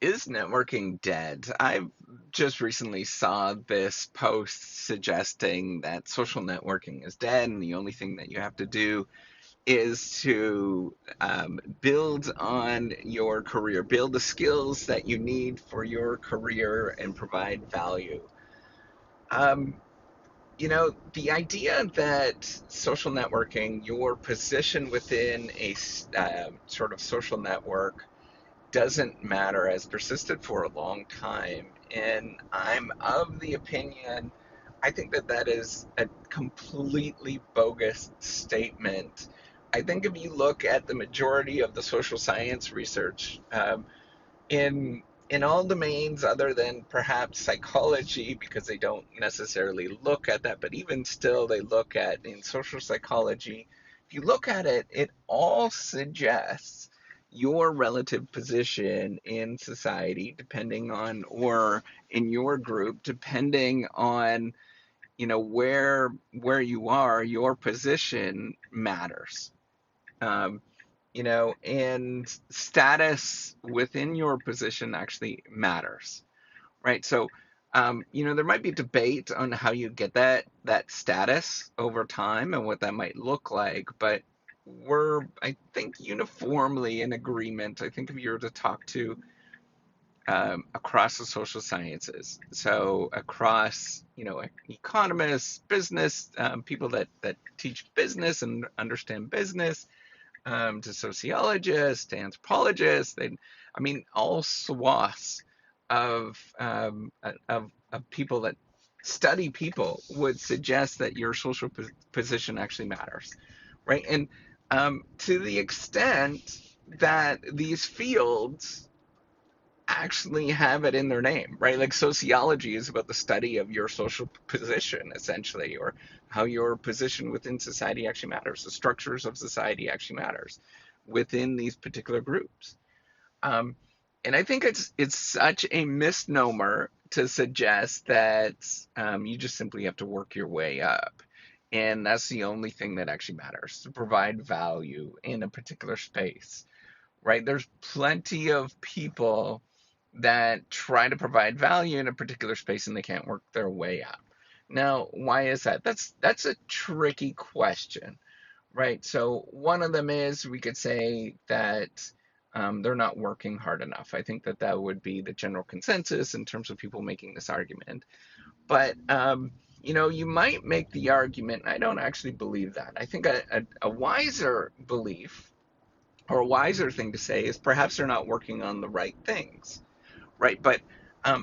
Is networking dead? I just recently saw this post suggesting that social networking is dead, and the only thing that you have to do is to build on your career, build the skills that you need for your career, and provide value. Um, the idea that social networking, your position within a sort of social network, doesn't matter has persisted for a long time. And I'm of the opinion, I think that that is a completely bogus statement. I think if you look at the majority of the social science research in in all domains other than perhaps psychology, because they don't necessarily look at that, but even still, they look at in social psychology. If you look at it, it all suggests your relative position in society, depending on, or in your group, depending on, where you are, your position matters. Um, and status within your position actually matters, right? So, there might be debate on how you get that status over time and what that might look like, but we're, I think, uniformly in agreement. I think if you were to talk to across the social sciences, so across, economists, business people that teach business and understand business, to sociologists, to anthropologists, I mean, all swaths of people that study people would suggest that your social position actually matters, right? And to the extent that these fields actually have it in their name, right? Like sociology is about the study of your social position, essentially, or how your position within society actually matters. The structures of society actually matters within these particular groups. Um, and I think it's such a misnomer to suggest that you just simply have to work your way up. And that's the only thing that actually matters to provide value in a particular space, right? There's plenty of people that try to provide value in a particular space and they can't work their way up. Now, why is that? That's a tricky question, right? So one of them is we could say that they're not working hard enough. I think that that would be the general consensus in terms of people making this argument. But you might make the argument. I don't actually believe that. I think a wiser belief or a wiser thing to say is perhaps they're not working on the right things, right? But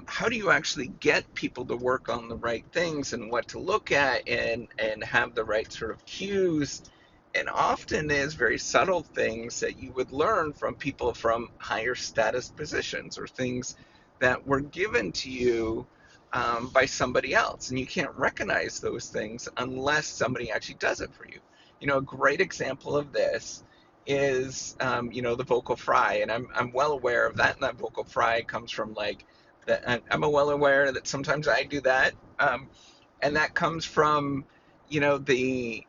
how do you actually get people to work on the right things and what to look at and have the right sort of cues? And often is very subtle things that you would learn from people from higher status positions or things that were given to you by somebody else. And you can't recognize those things unless somebody actually does it for you. A great example of this is, the vocal fry. And I'm well aware of that. And that vocal fry comes from like, that I'm well aware that sometimes I do that. And that comes from the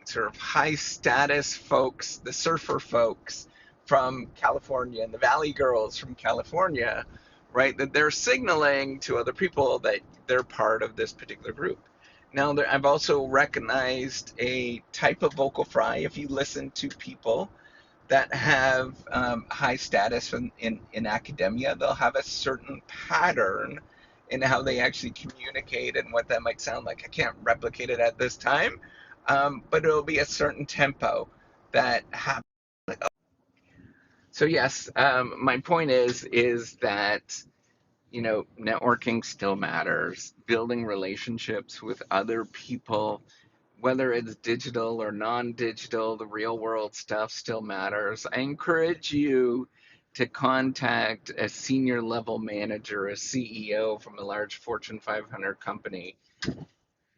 sort of high status folks, the surfer folks from California and the Valley Girls from California, right? That they're signaling to other people that they're part of this particular group. Now, I've also recognized a type of vocal fry. If you listen to people that have high status in academia, they'll have a certain pattern in how they actually communicate and what that might sound like. I can't replicate it at this time, but it'll be a certain tempo that happens. So yes, my point is that networking still matters. Building relationships with other people, whether it's digital or non-digital, the real world stuff still matters. I encourage you to contact a senior level manager, a CEO from a large Fortune 500 company.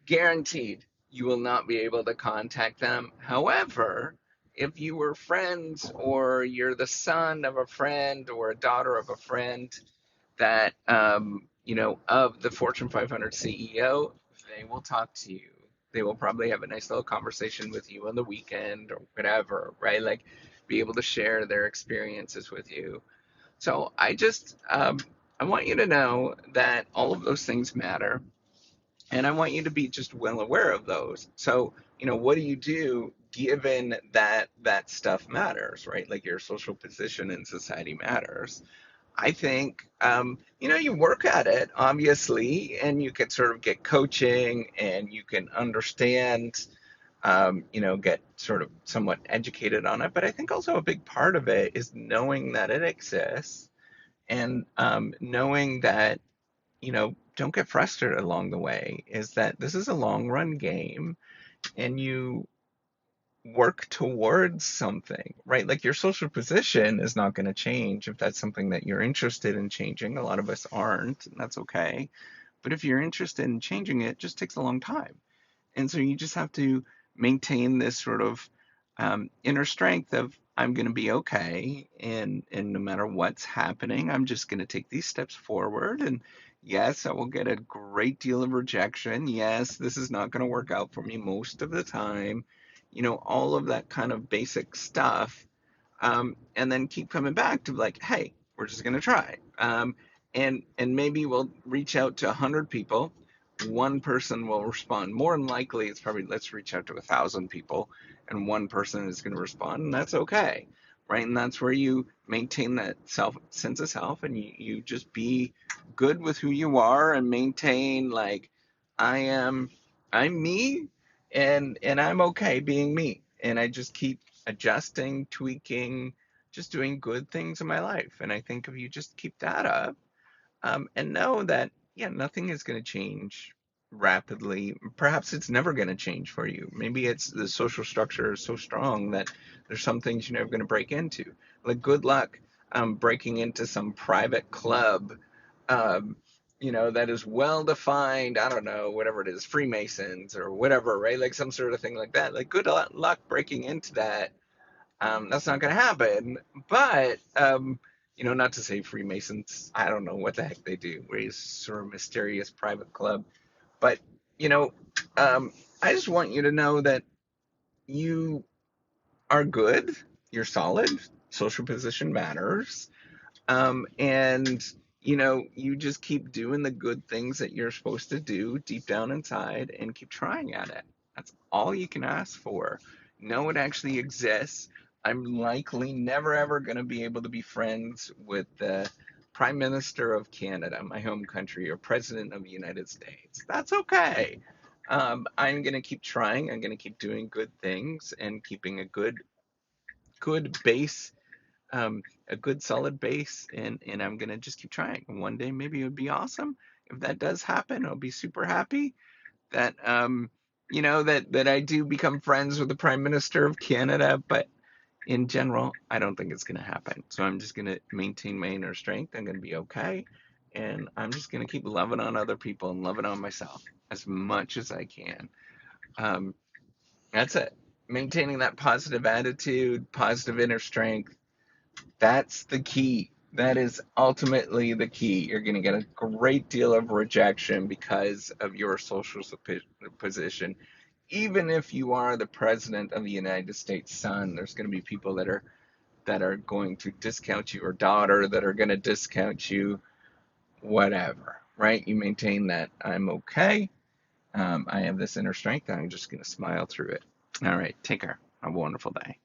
Guaranteed you will not be able to contact them. However, if you were friends or you're the son of a friend or a daughter of a friend that of the Fortune 500 CEO, they will talk to you. They will probably have a nice little conversation with you on the weekend or whatever, right? Like be able to share their experiences with you. So I want you to know that all of those things matter, and I want you to be just well aware of those. So, what do you do given that that stuff matters, right? Like your social position in society matters. I think, you work at it, obviously, and you can sort of get coaching and you can understand, get sort of somewhat educated on it. But I think also a big part of it is knowing that it exists and knowing that, don't get frustrated along the way, is that this is a long run game and you work towards something, right? Like your social position is not going to change if that's something that you're interested in changing. A lot of us aren't, and that's okay. But if you're interested in changing it, it just takes a long time. And so you just have to maintain this sort of inner strength of I'm going to be okay, and no matter what's happening, I'm just going to take these steps forward. And yes, I will get a great deal of rejection. Yes, this is not going to work out for me most of the time. All of that kind of basic stuff, and then keep coming back to like, hey, we're just gonna try, and maybe we'll reach out to 100 people. One person will respond. More than likely, it's probably let's reach out to 1,000 people, and one person is going to respond, and that's okay, right? And that's where you maintain that sense of self, and you just be good with who you are, and maintain like, I am, I'm me, and I'm okay being me, and I just keep adjusting, tweaking, just doing good things in my life. And I think if you just keep that up, and know that, yeah, nothing is going to change rapidly. Perhaps it's never going to change for you. Maybe it's the social structure is so strong that there's some things you're never going to break into. Like, good luck breaking into some private club, um, that is well defined. I don't know, whatever it is, Freemasons or whatever, right? Like some sort of thing like that. Like, good luck breaking into that. That's not going to happen. But, not to say Freemasons, I don't know what the heck they do. We're sort of mysterious private club. But, you know, I just want you to know that you are good, you're solid, social position matters. And you just keep doing the good things that you're supposed to do deep down inside and keep trying at it. That's all you can ask for. Know it actually exists. I'm likely never ever going to be able to be friends with the Prime Minister of Canada, my home country, or President of the United States. That's okay. I'm going to keep trying. I'm going to keep doing good things and keeping a good base, a good solid base, and I'm gonna just keep trying. One day maybe it would be awesome. If that does happen, I'll be super happy that that I do become friends with the Prime Minister of Canada, but in general, I don't think it's gonna happen. So I'm just gonna maintain my inner strength. I'm gonna be okay. And I'm just gonna keep loving on other people and loving on myself as much as I can. Um, that's it. Maintaining that positive attitude, positive inner strength, that's the key. That is ultimately the key. You're going to get a great deal of rejection because of your social position. Even if you are the president of the United States son, there's going to be people that are going to discount you, or daughter that are going to discount you, whatever, right? You maintain that I'm okay. I have this inner strength, and I'm just going to smile through it. All right, take care. Have a wonderful day.